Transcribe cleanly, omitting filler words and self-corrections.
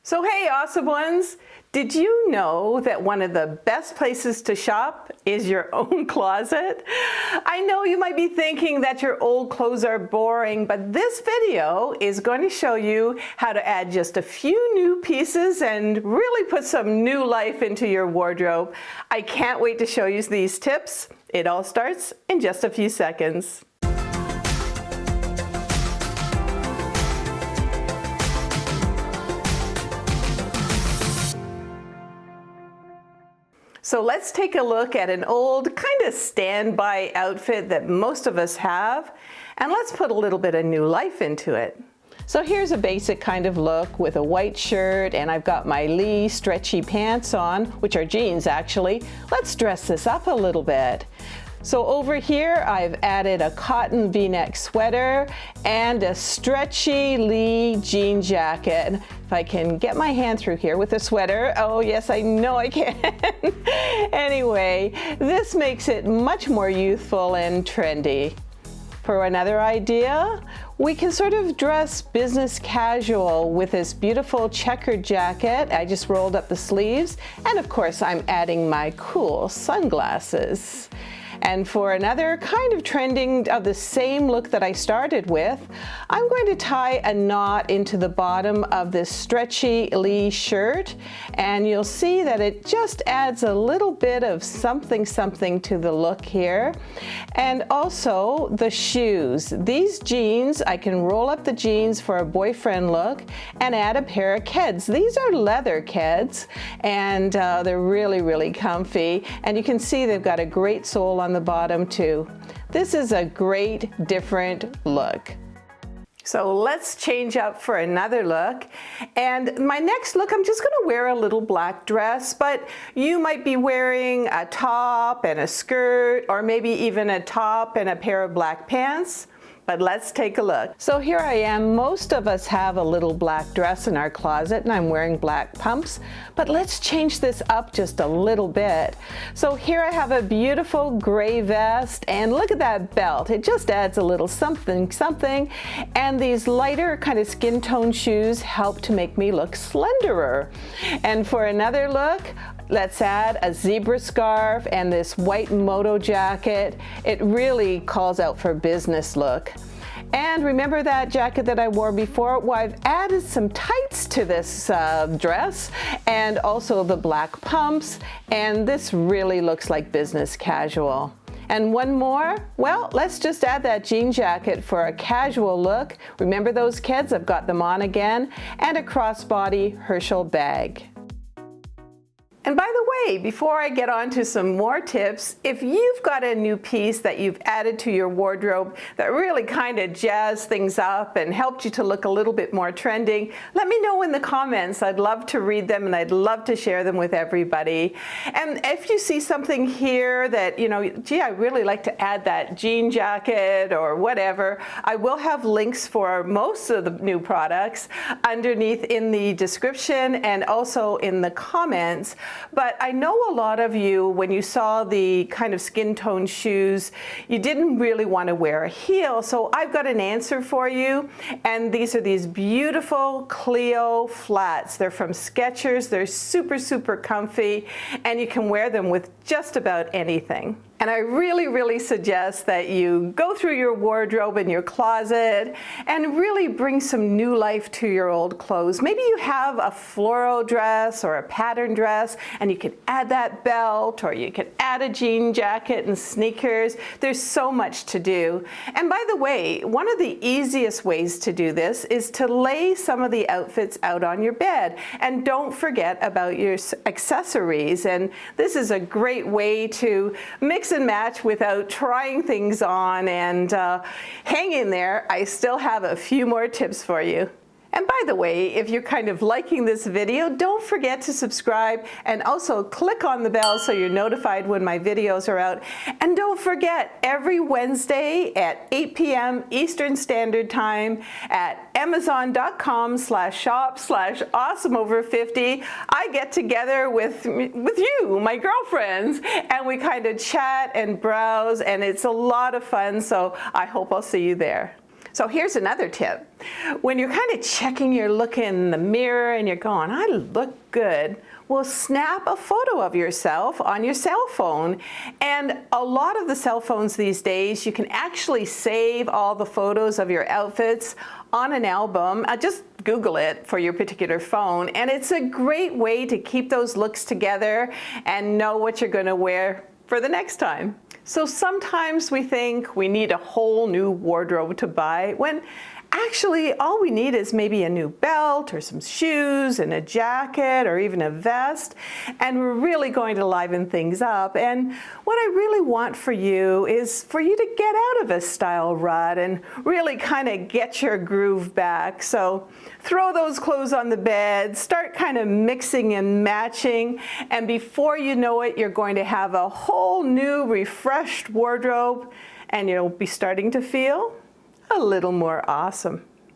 So hey, awesome ones! Did you know that one of the best places to shop is your own closet? I know you might be thinking that your old clothes are boring, but this video is going to show you how to add just a few new pieces and really put some new life into your wardrobe. I can't wait to show you these tips. It all starts in just a few seconds. So let's take a look at an old kind of standby outfit that most of us have, and let's put a little bit of new life into it. So here's a basic kind of look with a white shirt, and I've got my Lee stretchy pants on, which are jeans actually. Let's dress this up a little bit. So over here I've added a cotton v-neck sweater and a stretchy Lee jean jacket. If I can get my hand through here with the sweater. Oh yes, I know I can. Anyway, this makes it much more youthful and trendy. For another idea, we can sort of dress business casual with this beautiful checkered jacket. I just rolled up the sleeves, and of course I'm adding my cool sunglasses. And for another kind of trending of the same look that I started with, I'm going to tie a knot into the bottom of this stretchy Lee shirt, and you'll see that it just adds a little bit of something to the look here. And also the shoes. These jeans, I can roll up the jeans for a boyfriend look and add a pair of Keds. These are leather Keds, and they're really comfy, and you can see they've got a great sole on the bottom too. This is a great different look. So let's change up for another look. And my next look, I'm just gonna wear a little black dress, but you might be wearing a top and a skirt, or maybe even a top and a pair of black pants. But let's take a look. So here I am. Most of us have a little black dress in our closet, and I'm wearing black pumps, but let's change this up just a little bit. So here I have a beautiful gray vest, and look at that belt. It just adds a little something. And these lighter kind of skin tone shoes help to make me look slenderer. And for another look, let's add a zebra scarf and this white moto jacket. It really calls out for business look. And remember that jacket that I wore before? Well, I've added some tights to this dress, and also the black pumps, and this really looks like business casual. And one more, well, let's just add that jean jacket for a casual look. Remember those Keds? I've got them on again, and a crossbody Herschel bag. And by the way, before I get on to some more tips, if you've got a new piece that you've added to your wardrobe that really kind of jazzed things up and helped you to look a little bit more trending, let me know in the comments. I'd love to read them, and I'd love to share them with everybody. And if you see something here that, you know, gee, I really like to add that jean jacket or whatever, I will have links for most of the new products underneath in the description and also in the comments. But I know a lot of you, when you saw the kind of skin tone shoes, you didn't really want to wear a heel. So I've got an answer for you. And these are these beautiful Clio flats. They're from Skechers. They're super comfy, and you can wear them with just about anything. And I really suggest that you go through your wardrobe and your closet and really bring some new life to your old clothes. Maybe you have a floral dress or a pattern dress, and you can add that belt, or you can add a jean jacket and sneakers. There's so much to do. And by the way, one of the easiest ways to do this is to lay some of the outfits out on your bed. And don't forget about your accessories. And this is a great way to mix and match without trying things on, and hang in there. I still have a few more tips for you. And by the way, if you're kind of liking this video, don't forget to subscribe and also click on the bell so you're notified when my videos are out. And don't forget, every Wednesday at 8 p.m. Eastern Standard Time at amazon.com/shop/awesomeover50, I get together with you, my girlfriends, and we kind of chat and browse, and it's a lot of fun, so I hope I'll see you there. So here's another tip. When you're kind of checking your look in the mirror and you're going, I look good, well, snap a photo of yourself on your cell phone. And a lot of the cell phones these days, you can actually save all the photos of your outfits on an album. Just Google it for your particular phone. And it's a great way to keep those looks together and know what you're going to wear for the next time. So sometimes we think we need a whole new wardrobe to buy, when actually all we need is maybe a new belt or some shoes and a jacket or even a vest, and we're really going to liven things up. And what I really want for you is for you to get out of a style rut and really kind of get your groove back. So throw those clothes on the bed, start kind of mixing and matching, and before you know it, you're going to have a whole new refreshed wardrobe, and you'll be starting to feel a little more awesome.